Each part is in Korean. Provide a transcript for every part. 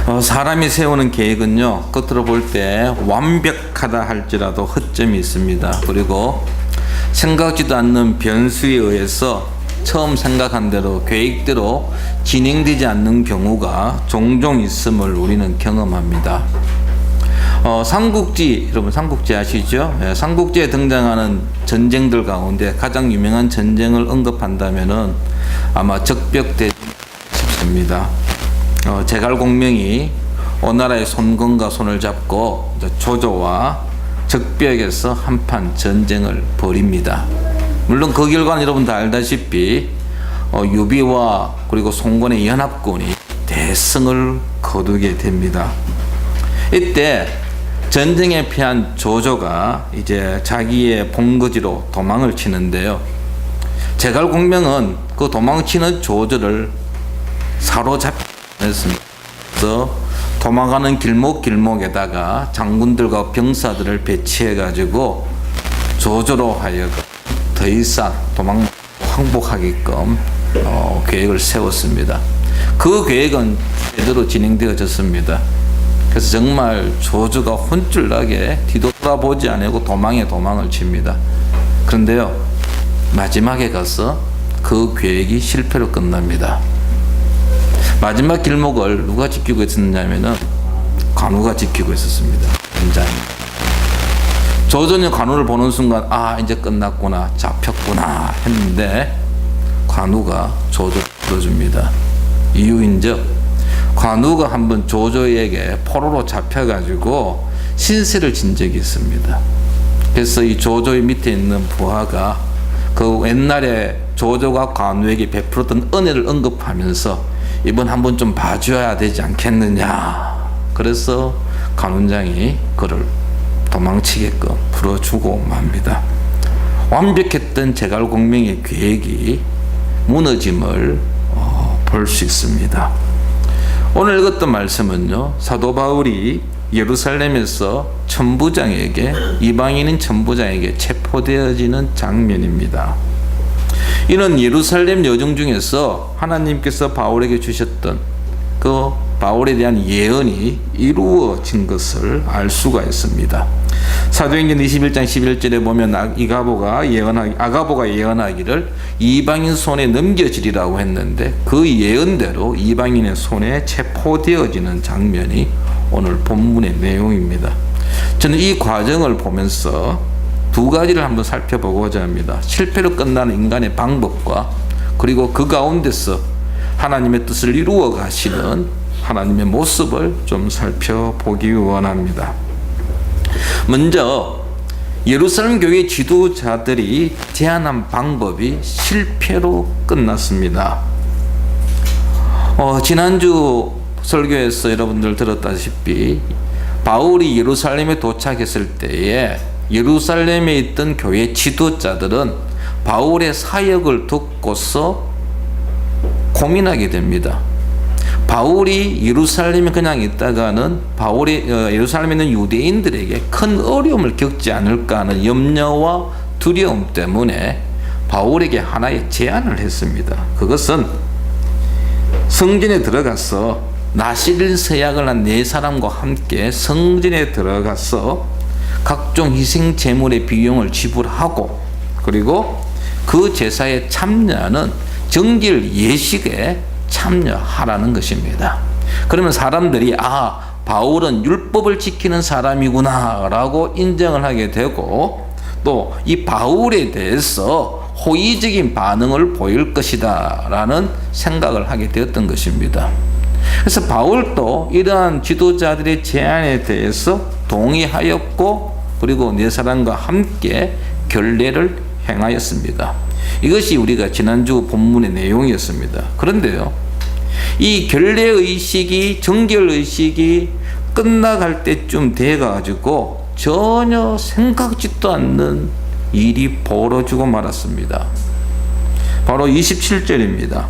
사람이 세우는 계획은요, 겉으로 볼 때 완벽하다 할지라도 허점이 있습니다. 그리고 생각지도 않는 변수에 의해서 처음 생각한 대로 계획대로 진행되지 않는 경우가 종종 있음을 우리는 경험합니다. 삼국지, 여러분 삼국지 아시죠? 삼국지에 등장하는 전쟁들 가운데 가장 유명한 전쟁을 언급한다면은 아마 적벽대전이 싶습니다. 제갈공명이 오나라의 손건과 손을 잡고 조조와 적벽에서 한판 전쟁을 벌입니다. 물론 그 결과는 여러분 다 알다시피 유비와 그리고 송건의 연합군이 대승을 거두게 됩니다. 이때 전쟁에 피한 조조가 이제 자기의 본거지로 도망을 치는데요. 제갈공명은 그 도망치는 조조를 사로잡혔습니다. 그래서 도망가는 길목길목에다가 장군들과 병사들을 배치해 가지고 조조로 하여금 더 이상 항복하게끔 계획을 세웠습니다. 그 계획은 제대로 진행되어졌습니다. 그래서 정말 조조가 혼쭐나게 뒤돌아보지 않고 도망을 칩니다. 그런데요, 마지막에 가서 그 계획이 실패로 끝납니다. 마지막 길목을 누가 지키고 있었냐면은 관우가 지키고 있었습니다. 현장에. 조조는 관우를 보는 순간 이제 끝났구나, 잡혔구나 했는데 관우가 조조를 풀어줍니다. 이유인즉 관우가 한번 조조에게 포로로 잡혀가지고 신세를 진 적이 있습니다. 그래서 이 조조의 밑에 있는 부하가 그 옛날에 조조가 관우에게 베풀었던 은혜를 언급하면서 이번 한번 좀 봐줘야 되지 않겠느냐. 그래서 관운장이 그를 도망치게끔 풀어주고 맙니다. 완벽했던 제갈공명의 계획이 무너짐을 볼 수 있습니다. 오늘 읽었던 말씀은요, 사도 바울이 예루살렘에서 천부장에게, 이방인인 천부장에게 체포되어지는 장면입니다. 이는 예루살렘 여정 중에서 하나님께서 바울에게 주셨던 그 바울에 대한 예언이 이루어진 것을 알 수가 있습니다. 사도행전 21장 11절에 보면 아가보가 예언하기를 이방인 손에 넘겨지리라고 했는데 그 예언대로 이방인의 손에 체포되어지는 장면이 오늘 본문의 내용입니다. 저는 이 과정을 보면서 두 가지를 한번 살펴보고자 합니다. 실패로 끝나는 인간의 방법과 그리고 그 가운데서 하나님의 뜻을 이루어 가시는 하나님의 모습을 좀 살펴보기 원합니다. 먼저 예루살렘 교회 지도자들이 제안한 방법이 실패로 끝났습니다. 지난주 설교에서 여러분들 들었다시피 바울이 예루살렘에 도착했을 때에 예루살렘에 있던 교회 지도자들은 바울의 사역을 듣고서 고민하게 됩니다. 바울이 예루살렘에 그냥 있다가는 예루살렘에 있는 유대인들에게 큰 어려움을 겪지 않을까 하는 염려와 두려움 때문에 바울에게 하나의 제안을 했습니다. 그것은 성전에 들어가서 나실인 서약을 한 4사람과 함께 성전에 들어가서 각종 희생 제물의 비용을 지불하고 그리고 그 제사에 참여하는 정길 예식에 참여하라는 것입니다. 그러면 사람들이 바울은 율법을 지키는 사람이구나 라고 인정을 하게 되고 또 이 바울에 대해서 호의적인 반응을 보일 것이다 라는 생각을 하게 되었던 것입니다. 그래서 바울도 이러한 지도자들의 제안에 대해서 동의하였고 그리고 4사람과 함께 결례를 행하였습니다. 이것이 우리가 지난주 본문의 내용이었습니다. 그런데요, 이 결례의식이, 정결의식이 끝나갈 때쯤 돼가지고 전혀 생각지도 않는 일이 벌어지고 말았습니다. 바로 27절입니다.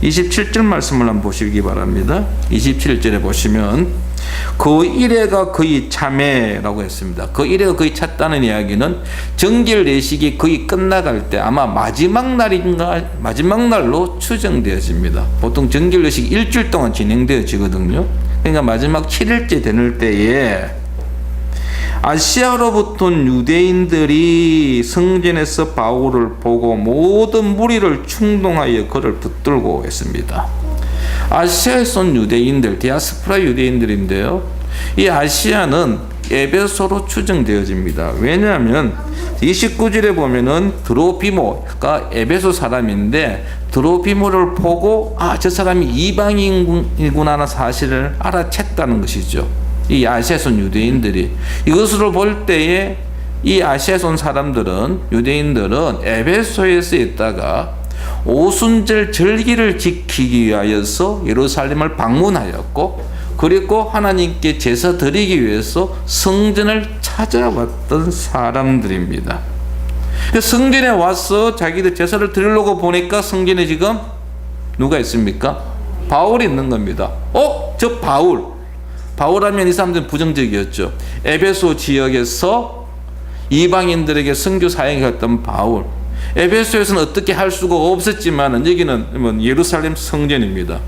27절 말씀을 한번 보시기 바랍니다. 27절에 보시면 그 이래가 거의 참회라고 했습니다. 그 이래가 거의 찼다는 이야기는 정결 예식이 거의 끝나갈 때 아마 마지막 날로 추정되어집니다. 보통 정결 예식이 일주일 동안 진행되어지거든요. 그러니까 마지막 7일째 되는 때에 아시아로부터 온 유대인들이 성전에서 바울을 보고 모든 무리를 충동하여 그를 붙들고 했습니다. 아시아에서 온 유대인들, 디아스포라 유대인들인데요. 이 아시아는 에베소로 추정되어집니다. 왜냐하면 29절에 보면은 드로피모가 에베소 사람인데 드로피모를 보고 저 사람이 이방인이구나 하는 사실을 알아챘다는 것이죠. 이 아시아에서 온 유대인들이 이것을 볼 때에 이 아시아에서 온 사람들은, 유대인들은 에베소에서 있다가 오순절 절기를 지키기 위하여서 예루살렘을 방문하였고, 그리고 하나님께 제사 드리기 위해서 성전을 찾아왔던 사람들입니다. 성전에 와서 자기들 제사를 드리려고 보니까 성전에 지금 누가 있습니까? 바울이 있는 겁니다. 저 바울하면 이 사람들은 부정적이었죠. 에베소 지역에서 이방인들에게 선교 사역했던 바울. 에베소에서는 어떻게 할 수가 없었지만 여기는 예루살렘 성전입니다.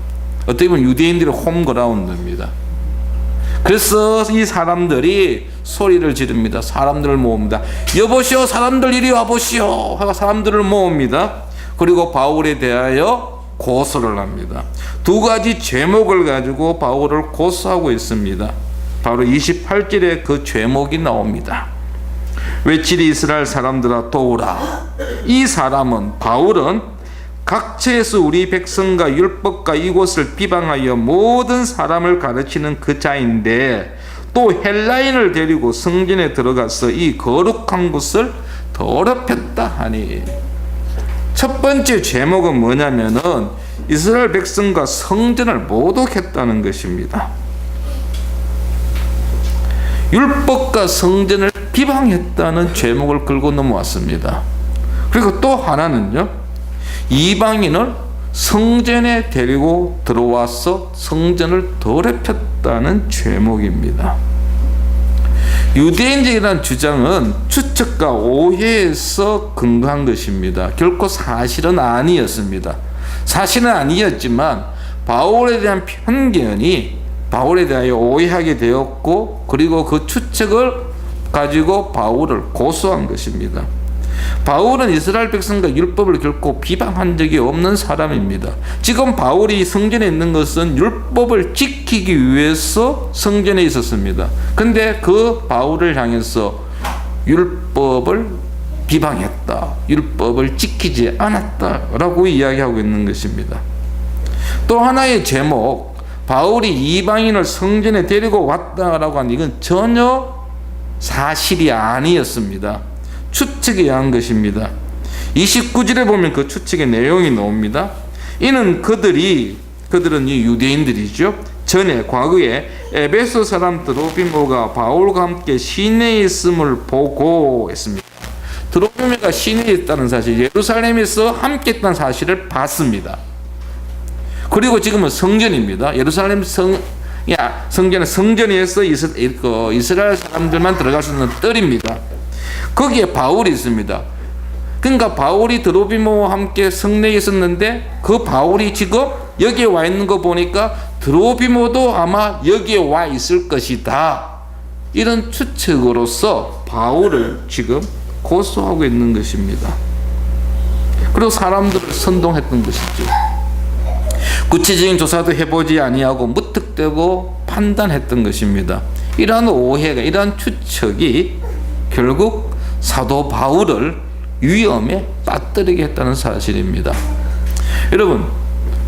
어떻게 보면 유대인들의 홈그라운드입니다. 그래서 이 사람들이 소리를 지릅니다. 사람들을 모읍니다. 여보시오, 사람들 이리 와보시오 하고 사람들을 모읍니다. 그리고 바울에 대하여 고소를 합니다. 두 가지 죄목을 가지고 바울을 고소하고 있습니다. 바로 28절에 그 죄목이 나옵니다. 외치리 이스라엘 사람들아 도우라. 이 사람은, 바울은 각처에서 우리 백성과 율법과 이곳을 비방하여 모든 사람을 가르치는 그 자인데 또 헬라인을 데리고 성전에 들어가서 이 거룩한 곳을 더럽혔다 하니, 첫 번째 죄목은 뭐냐면은 이스라엘 백성과 성전을 모독했다는 것입니다. 율법과 성전을 비방했다는 죄목을 끌고 넘어왔습니다. 그리고 또 하나는요, 이방인을 성전에 데리고 들어와서 성전을 더럽혔다는 죄목입니다. 유대인적이라는 주장은 추측과 오해에서 근거한 것입니다. 결코 사실은 아니었습니다. 사실은 아니었지만 바울에 대한 편견이 바울에 대하여 오해하게 되었고, 그리고 그 추측을 가지고 바울을 고소한 것입니다. 바울은 이스라엘 백성과 율법을 결코 비방한 적이 없는 사람입니다. 지금 바울이 성전에 있는 것은 율법을 지키기 위해서 성전에 있었습니다. 근데 그 바울을 향해서 율법을 비방했다, 율법을 지키지 않았다라고 이야기하고 있는 것입니다. 또 하나의 제목, 바울이 이방인을 성전에 데리고 왔다라고 하는 이건 전혀 사실이 아니었습니다. 추측에 의한 것입니다. 29절에 보면 그 추측의 내용이 나옵니다. 이는 그들은 이 유대인들이죠. 전에 과거에 에베소 사람 드로피모가 바울과 함께 시내에 있음을 보고 했습니다. 드로피모가 시내에 있다는 사실, 예루살렘에서 함께 있다는 사실을 봤습니다. 그리고 지금은 성전입니다. 예루살렘 성전은 성전에서 이스라엘 사람들만 들어갈 수 있는 뜰입니다. 거기에 바울이 있습니다. 그러니까 바울이 드로피모와 함께 성내에 있었는데 그 바울이 지금 여기에 와 있는 거 보니까 드로피모도 아마 여기에 와 있을 것이다. 이런 추측으로서 바울을 지금 고소하고 있는 것입니다. 그리고 사람들을 선동했던 것이죠. 구체적인 조사도 해보지 아니하고 무턱대고 판단했던 것입니다. 이러한 오해가, 이러한 추측이 결국 사도 바울을 위험에 빠뜨리게 했다는 사실입니다. 여러분,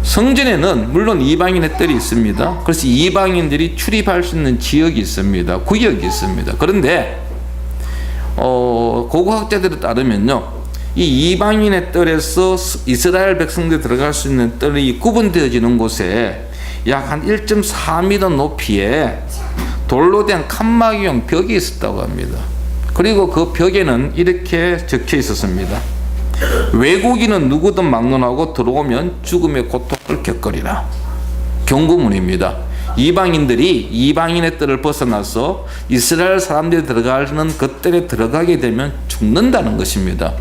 성전에는 물론 이방인의 뜰이 있습니다. 그래서 이방인들이 출입할 수 있는 지역이 있습니다. 구역이 있습니다. 그런데 고고학자들에 따르면요, 이 이방인의 뜰에서 이스라엘 백성들이 들어갈 수 있는 뜰이 구분되어지는 곳에 약 한 1.4m 높이의 돌로 된 칸막이형 벽이 있었다고 합니다. 그리고 그 벽에는 이렇게 적혀 있었습니다. 외국인은 누구든 막론하고 들어오면 죽음의 고통을 겪으리라. 경고문입니다. 이방인들이 이방인의 뜰을 벗어나서 이스라엘 사람들이 들어가는 그 뜰에 들어가게 되면 죽는다는 것입니다.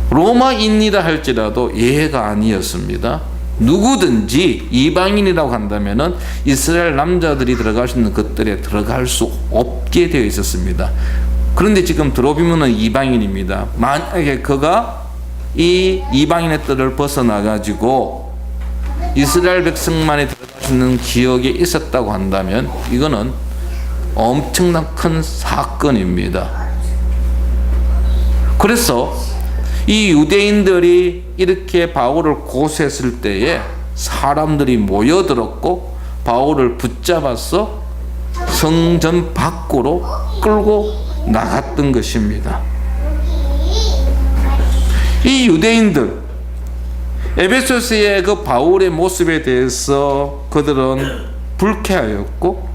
로마인이라 할지라도 예외가 아니었습니다. 누구든지 이방인이라고 한다면은 이스라엘 남자들이 들어갈 수 있는 것들에 들어갈 수 없게 되어 있었습니다. 그런데 지금 드로비문은 이방인입니다. 만약에 그가 이 이방인의 뜰을 벗어나 가지고 이스라엘 백성만이 들어갈 수 있는 지역에 있었다고 한다면 이거는 엄청난 큰 사건입니다. 그래서 이 유대인들이 이렇게 바울을 고소했을 때에 사람들이 모여들었고 바울을 붙잡아서 성전 밖으로 끌고 나갔던 것입니다. 이 유대인들 에베소서의 그 바울의 모습에 대해서 그들은 불쾌하였고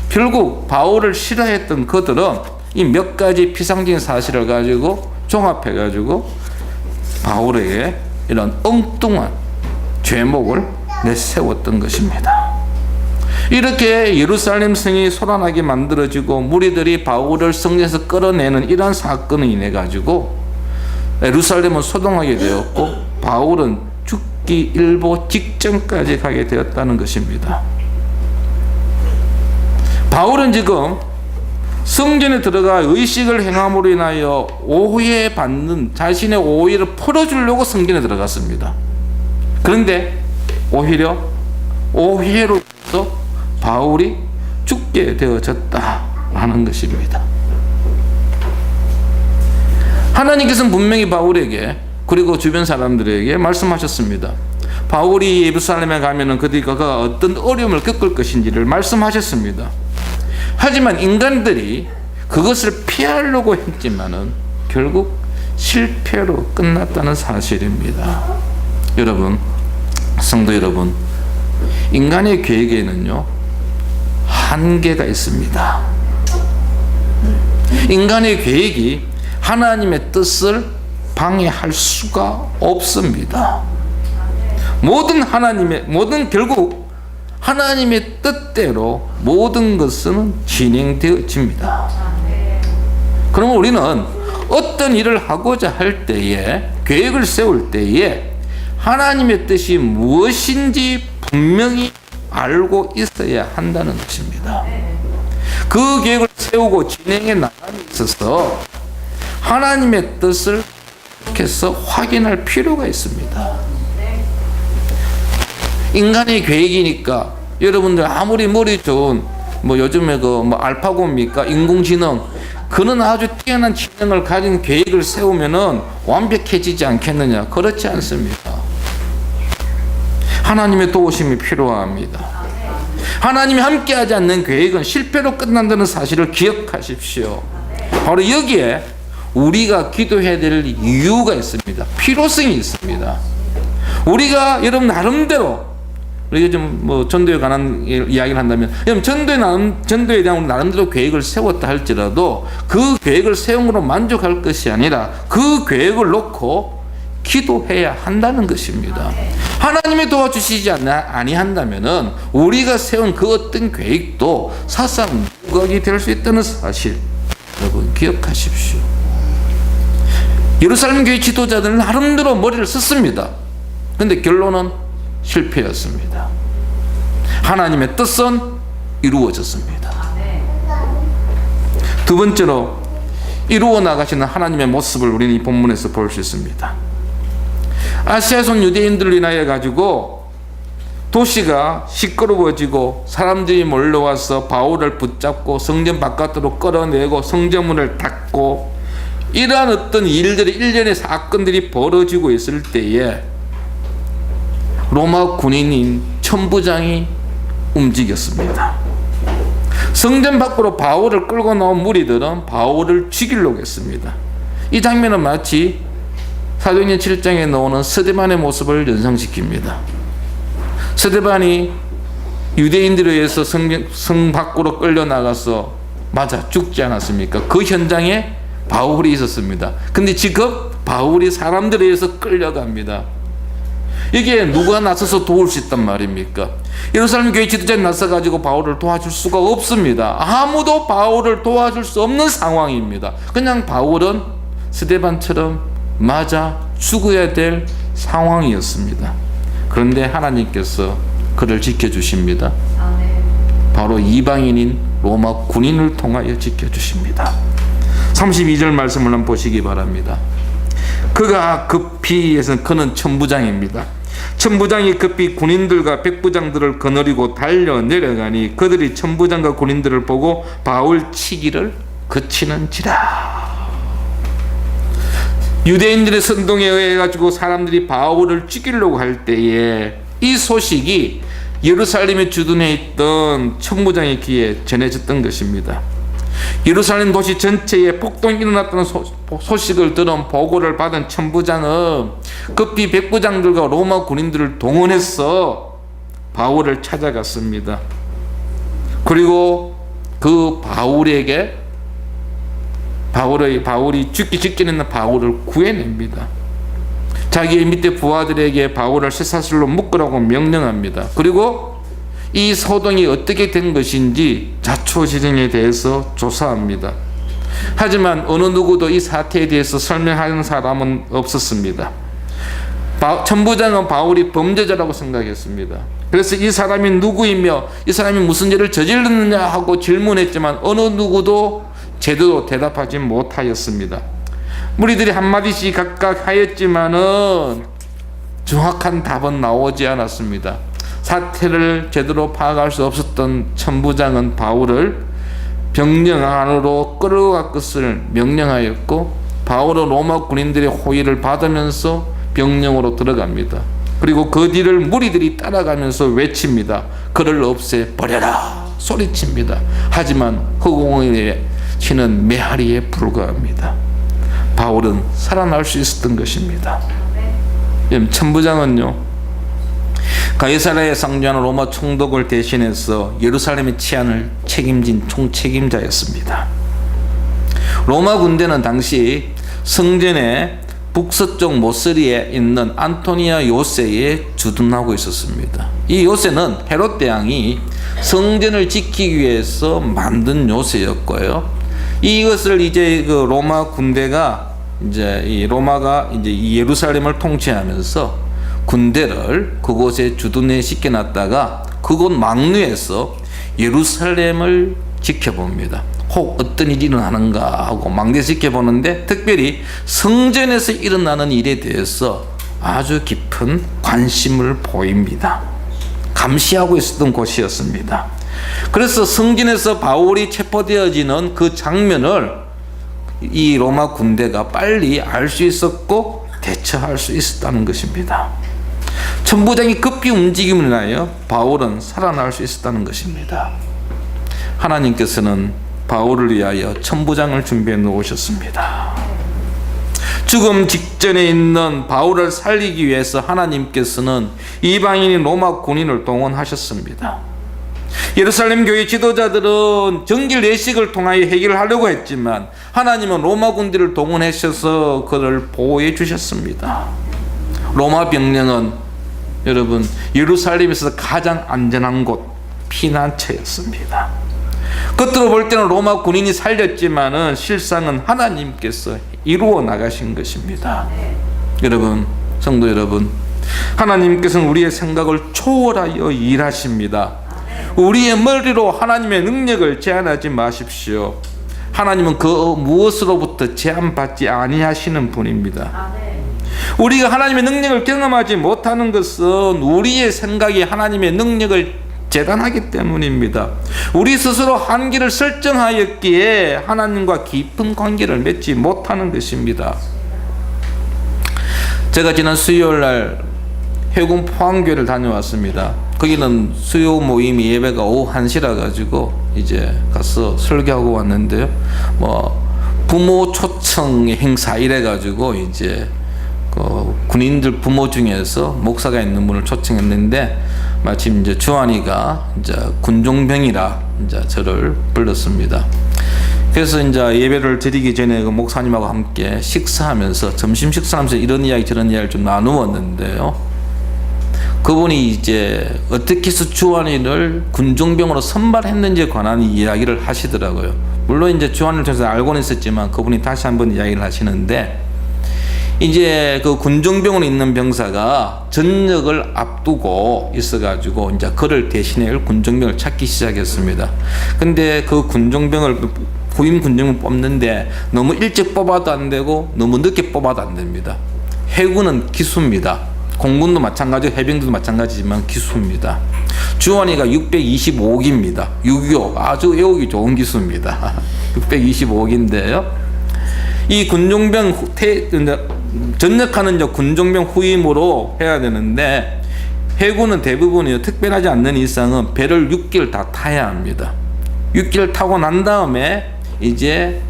결국 바울을 싫어했던 그들은 이 몇 가지 피상적인 사실을 가지고 종합해 가지고 바울에게 이런 엉뚱한 죄목을 내세웠던 것입니다. 이렇게 예루살렘 성이 소란하게 만들어지고 무리들이 바울을 성전에서 끌어내는 이러한 사건을 인해 가지고 예루살렘은 소동하게 되었고 바울은 죽기 일보 직전까지 가게 되었다는 것입니다. 바울은 지금 성전에 들어가 의식을 행함으로 인하여 오해받는 자신의 오해를 풀어주려고 성전에 들어갔습니다. 그런데 오히려 오해로서 바울이 죽게 되어졌다라는 것입니다. 하나님께서는 분명히 바울에게 그리고 주변 사람들에게 말씀하셨습니다. 바울이 예루살렘에 가면은 그가 어떤 어려움을 겪을 것인지를 말씀하셨습니다. 하지만 인간들이 그것을 피하려고 했지만은 결국 실패로 끝났다는 사실입니다. 여러분, 성도 여러분, 인간의 계획에는요 한계가 있습니다. 인간의 계획이 하나님의 뜻을 방해할 수가 없습니다. 결국 하나님의 뜻대로 모든 것은 진행되어집니다. 그러면 우리는 어떤 일을 하고자 할 때에 계획을 세울 때에 하나님의 뜻이 무엇인지 분명히 알고 있어야 한다는 것입니다. 그 계획을 세우고 진행해 나감에 있어서 하나님의 뜻을 계속해서 확인할 필요가 있습니다. 인간의 계획이니까 여러분들 아무리 머리 좋은 요즘에 알파고입니까? 인공지능 그는 아주 뛰어난 지능을 가진 계획을 세우면은 완벽해지지 않겠느냐? 그렇지 않습니다. 하나님의 도우심이 필요합니다. 하나님이 함께하지 않는 계획은 실패로 끝난다는 사실을 기억하십시오. 바로 여기에 우리가 기도해야 될 이유가 있습니다. 필요성이 있습니다. 우리가 여러분 나름대로 우리가 좀 전도에 관한 이야기를 한다면 전도에 대한 나름대로 계획을 세웠다 할지라도 그 계획을 세운 것으로 만족할 것이 아니라 그 계획을 놓고 기도해야 한다는 것입니다. 하나님이 도와주시지 아니한다면은 우리가 세운 그 어떤 계획도 사상 무각이 될 수 있다는 사실 여러분 기억하십시오. 예루살렘 교회 지도자들은 나름대로 머리를 썼습니다. 그런데 결론은 실패였습니다. 하나님의 뜻은 이루어졌습니다. 두 번째로 이루어 나가시는 하나님의 모습을 우리는 이 본문에서 볼 수 있습니다. 아시아에서 온 유대인들로 인하여 가지고 도시가 시끄러워지고 사람들이 몰려와서 바울을 붙잡고 성전 바깥으로 끌어내고 성전문을 닫고 이러한 어떤 일들이 일련의 사건들이 벌어지고 있을 때에 로마 군인인 천부장이 움직였습니다. 성전 밖으로 바울을 끌고 나온 무리들은 바울을 죽이려고 했습니다. 이 장면은 마치 사도행전 7장에 나오는 스데반의 모습을 연상시킵니다. 스데반이 유대인들에 의해서 성 밖으로 끌려나가서 맞아 죽지 않았습니까? 그 현장에 바울이 있었습니다. 근데 지금 바울이 사람들에 의해서 끌려갑니다. 이게 누가 나서서 도울 수 있단 말입니까? 예루살렘 교회 지도자에 나서가지고 바울을 도와줄 수가 없습니다. 아무도 바울을 도와줄 수 없는 상황입니다. 그냥 바울은 스데반처럼 맞아 죽어야 될 상황이었습니다. 그런데 하나님께서 그를 지켜주십니다. 바로 이방인인 로마 군인을 통하여 지켜주십니다. 32절 말씀을 한번 보시기 바랍니다. 그가 급히 해서 그는 천부장입니다. 천부장이 급히 군인들과 백부장들을 거느리고 달려 내려가니 그들이 천부장과 군인들을 보고 바울 치기를 그치는지라. 유대인들의 선동에 의해 가지고 사람들이 바울을 죽이려고 할 때에 이 소식이 예루살렘에 주둔해 있던 천부장의 귀에 전해졌던 것입니다. 예루살렘 도시 전체에 폭동이 일어났다는 소식을 들은 보고를 받은 천부장은 급히 백부장들과 로마 군인들을 동원해서 바울을 찾아갔습니다. 그리고 그 바울이 죽기 직전에 바울을 구해냅니다. 자기의 밑에 부하들에게 바울을 쇠사슬로 묶으라고 명령합니다. 그리고 이 소동이 어떻게 된 것인지 자초지종에 대해서 조사합니다. 하지만 어느 누구도 이 사태에 대해서 설명하는 사람은 없었습니다. 천부장은 바울이 범죄자라고 생각했습니다. 그래서 이 사람이 누구이며 이 사람이 무슨 죄를 저질렀느냐 하고 질문했지만 어느 누구도 제대로 대답하지 못하였습니다. 무리들이 한마디씩 각각 하였지만은 정확한 답은 나오지 않았습니다. 사태를 제대로 파악할 수 없었던 천부장은 바울을 병영 안으로 끌어갈 것을 명령하였고 바울은 로마 군인들의 호의를 받으면서 병영으로 들어갑니다. 그리고 그 뒤를 무리들이 따라가면서 외칩니다. 그를 없애버려라 소리칩니다. 하지만 허공에 치는 메아리에 불과합니다. 바울은 살아날 수 있었던 것입니다. 천부장은요, 가이사랴에 상주하는 로마 총독을 대신해서 예루살렘의 치안을 책임진 총책임자였습니다. 로마 군대는 당시 성전의 북서쪽 모서리에 있는 안토니아 요새에 주둔하고 있었습니다. 이 요새는 헤롯 대왕이 성전을 지키기 위해서 만든 요새였고요. 이것을 이제 그 로마 군대가 로마가 이 예루살렘을 통치하면서 군대를 그곳에 주둔해 시켜놨다가 그곳 망루에서 예루살렘을 지켜봅니다. 혹 어떤 일이 일어나는가 하고 망대 지켜보는데 특별히 성전에서 일어나는 일에 대해서 아주 깊은 관심을 보입니다. 감시하고 있었던 곳이었습니다. 그래서 성전에서 바울이 체포되어지는 그 장면을 이 로마 군대가 빨리 알 수 있었고 대처할 수 있었다는 것입니다. 천부장이 급히 움직임을 인하여 바울은 살아날 수 있었다는 것입니다. 하나님께서는 바울을 위하여 천부장을 준비해 놓으셨습니다. 죽음 직전에 있는 바울을 살리기 위해서 하나님께서는 이방인인 로마 군인을 동원하셨습니다. 예루살렘 교회 지도자들은 정길 예식을 통하여 해결하려고 했지만 하나님은 로마 군대를 동원하셔서 그를 보호해 주셨습니다. 로마 병력은 여러분 예루살렘에서 가장 안전한 곳 피난처였습니다. 겉으로 볼 때는 로마 군인이 살렸지만은 실상은 하나님께서 이루어 나가신 것입니다. 여러분, 성도 여러분, 하나님께서는 우리의 생각을 초월하여 일하십니다. 우리의 머리로 하나님의 능력을 제한하지 마십시오. 하나님은 그 무엇으로부터 제한받지 아니하시는 분입니다. 우리가 하나님의 능력을 경험하지 못하는 것은 우리의 생각이 하나님의 능력을 재단하기 때문입니다. 우리 스스로 한계를 설정하였기에 하나님과 깊은 관계를 맺지 못하는 것입니다. 제가 지난 수요일날 해군 포항교회를 다녀왔습니다. 거기는 수요 모임이 예배가 오후 1시라 가지고 이제 가서 설교하고 왔는데요. 부모 초청 행사 이래 가지고 이제 그 군인들 부모 중에서 목사가 있는 분을 초청했는데 마침 이제 주한이가 이제 군종병이라 이제 저를 불렀습니다. 그래서 이제 예배를 드리기 전에 그 목사님하고 함께 식사하면서 점심 식사하면서 이런 이야기 저런 이야기를 좀 나누었는데요. 그분이 이제 어떻게 해서 주한이를 군종병으로 선발했는지에 관한 이야기를 하시더라고요. 물론 이제 주한이를 통해서 알고는 있었지만 그분이 다시 한번 이야기를 하시는데 이제 그 군종병원에 있는 병사가 전역을 앞두고 있어가지고 이제 그를 대신할 군종병을 찾기 시작했습니다. 근데 그 군종병을 후임 군종병을 뽑는데 너무 일찍 뽑아도 안 되고 너무 늦게 뽑아도 안 됩니다. 해군은 기수입니다. 공군도 마찬가지고 해병대도 마찬가지지만 기수입니다. 주원이가 625기입니다. 6.25 아주 외우기 좋은 기수입니다. 625기인데요. 이 군종병 전역하는 군종병 후임으로 해야 되는데 해군은 대부분이 특별하지 않는 이상은 배를 6기를 다 타야 합니다. 6기를 타고 난 다음에 이제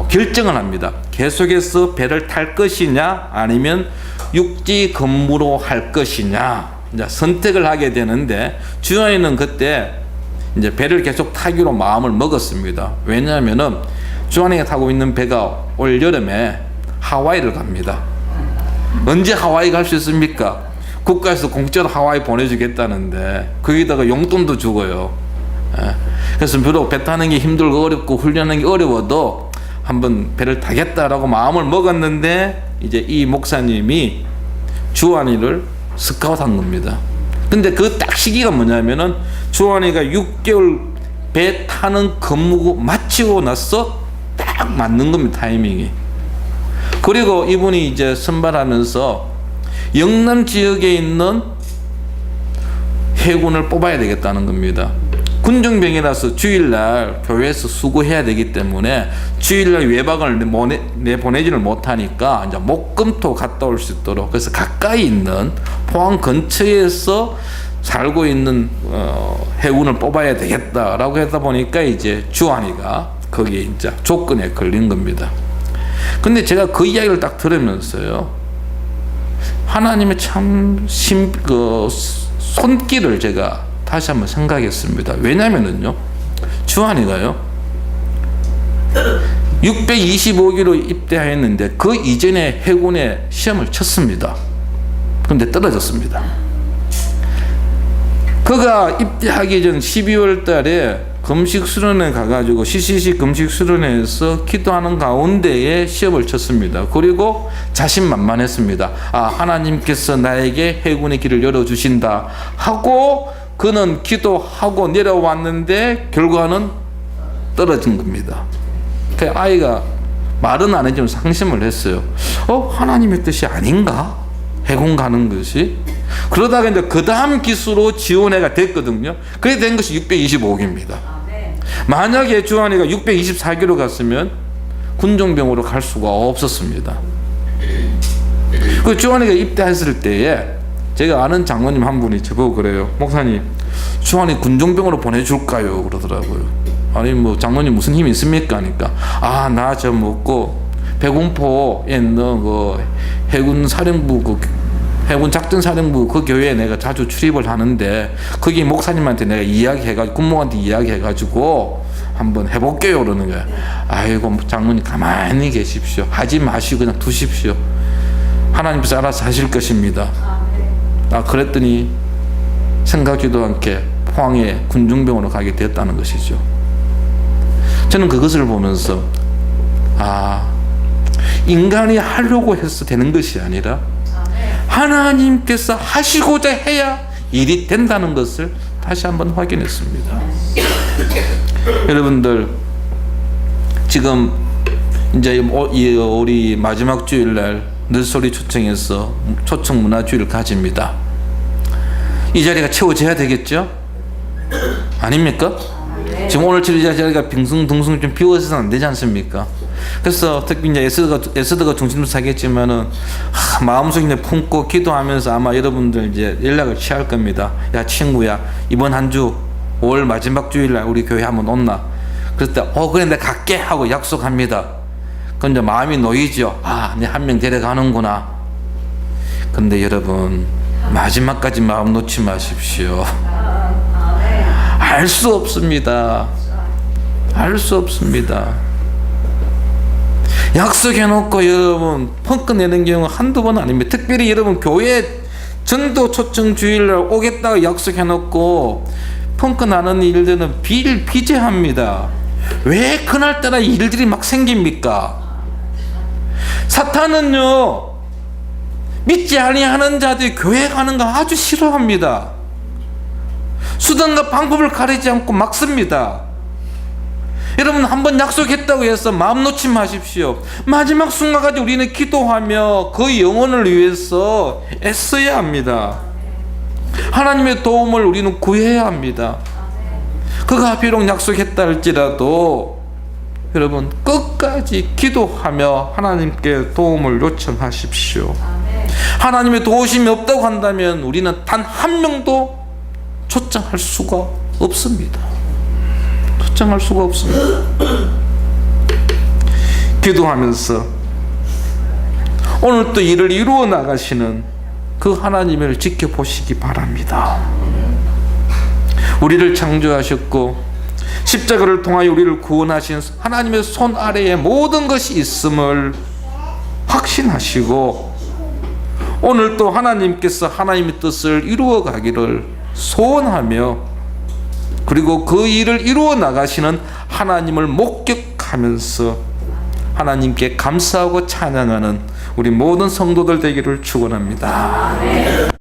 결정을 합니다. 계속해서 배를 탈 것이냐 아니면 육지 근무로 할 것이냐 이제 선택을 하게 되는데 주원이는 그때 이제 배를 계속 타기로 마음을 먹었습니다. 왜냐하면은 주원이가 타고 있는 배가 올 여름에 하와이를 갑니다. 언제 하와이 갈 수 있습니까? 국가에서 공짜로 하와이 보내주겠다는데 거기다가 용돈도 주고요. 그래서 비록 배 타는 게 힘들고 어렵고 훈련하는 게 어려워도 한번 배를 타겠다라고 마음을 먹었는데 이제 이 목사님이 주원이를 스카웃한 겁니다. 근데 그 딱 시기가 뭐냐면은 주원이가 6개월 배 타는 근무 마치고 나서 딱 맞는 겁니다. 타이밍이. 그리고 이분이 이제 선발하면서 영남 지역에 있는 해군을 뽑아야 되겠다는 겁니다. 군종병이라서 주일날 교회에서 수고해야 되기 때문에 주일날 외박을 내보내지를 못하니까 이제 목금토 갔다 올 수 있도록 그래서 가까이 있는 포항 근처에서 살고 있는 해군을 뽑아야 되겠다라고 하다 보니까 이제 주한이가 거기에 이제 조건에 걸린 겁니다. 근데 제가 그 이야기를 딱 들으면서요, 하나님의 참 손길을 제가 다시 한번 생각했습니다. 왜냐면은요, 주한이가요 625기로 입대했는데 그 이전에 해군에 시험을 쳤습니다. 그런데 떨어졌습니다. 그가 입대하기 전 12월 달에 금식 수련회 가가지고 CCC 금식 수련회에서 기도하는 가운데에 시험을 쳤습니다. 그리고 자신만만했습니다. 하나님께서 나에게 해군의 길을 열어주신다 하고 그는 기도하고 내려왔는데 결과는 떨어진 겁니다. 그 아이가 말은 안 했지만 상심을 했어요. 하나님의 뜻이 아닌가? 해군 가는 것이? 그러다가 이제 그 다음 기수로 지원회가 됐거든요. 그래 된 것이 625기입니다. 만약에 주한이가 624기로 갔으면 군종병으로 갈 수가 없었습니다. 그 주한이가 입대했을 때에 제가 아는 장로님 한 분이 저보고 그래요. 목사님, 주한이 군종병으로 보내줄까요? 그러더라고요. 아니 뭐 장로님 무슨 힘이 있습니까? 하니까 나 저 먹고 백운포에 있는 그 해군 사령부 해군 작전사령부 그 교회에 내가 자주 출입을 하는데 거기 목사님한테 내가 이야기해가지고 군목한테 이야기해가지고 한번 해볼게요 그러는 거야. 아이고 장로님 가만히 계십시오. 하지 마시고 그냥 두십시오. 하나님께서 알아서 하실 것입니다. 그랬더니 생각지도 않게 포항에 군중병원으로 가게 되었다는 것이죠. 저는 그것을 보면서 인간이 하려고 해서 되는 것이 아니라 하나님께서 하시고자 해야 일이 된다는 것을 다시 한번 확인했습니다. 여러분들 지금 이제 우리 마지막 주일날 늘소리 초청에서 초청 문화주의를 가집니다. 이 자리가 채워져야 되겠죠? 아닙니까? 지금 오늘 이 자리가 빙숭둥숭 좀 비워서는 안 되지 않습니까? 그래서 특히 이제 에스더가 중심으로 사겠지만은 마음속에 이제 품고 기도하면서 아마 여러분들 이제 연락을 취할 겁니다. 야 친구야, 이번 한 주 5월 마지막 주일날 우리 교회 한번 온나? 그럴 때 그래 내가 갈게 하고 약속합니다. 그럼 이제 마음이 놓이죠. 내 한 명 데려가는구나. 근데 여러분 마지막까지 마음 놓지 마십시오. 알 수 없습니다. 알 수 없습니다. 약속해놓고 여러분 펑크 내는 경우 한두 번 아닙니다. 특별히 여러분 교회 전도 초청 주일날 오겠다고 약속해놓고 펑크 나는 일들은 비일비재합니다. 왜 그날따라 일들이 막 생깁니까? 사탄은요 믿지 아니하는 자들이 교회 가는 거 아주 싫어합니다. 수단과 방법을 가리지 않고 막습니다. 여러분, 한번 약속했다고 해서 마음 놓지 마십시오. 마지막 순간까지 우리는 기도하며 그 영혼을 위해서 애써야 합니다. 하나님의 도움을 우리는 구해야 합니다. 그가 비록 약속했다 할지라도 여러분, 끝까지 기도하며 하나님께 도움을 요청하십시오. 하나님의 도우심이 없다고 한다면 우리는 단 한 명도 초청할 수가 없습니다. 초청할 수가 없습니다. 기도하면서 오늘 또 일을 이루어 나가시는 그 하나님을 지켜보시기 바랍니다. 우리를 창조하셨고 십자가를 통하여 우리를 구원하신 하나님의 손 아래에 모든 것이 있음을 확신하시고 오늘 또 하나님께서 하나님의 뜻을 이루어 가기를 소원하며 그리고 그 일을 이루어 나가시는 하나님을 목격하면서 하나님께 감사하고 찬양하는 우리 모든 성도들 되기를 축원합니다.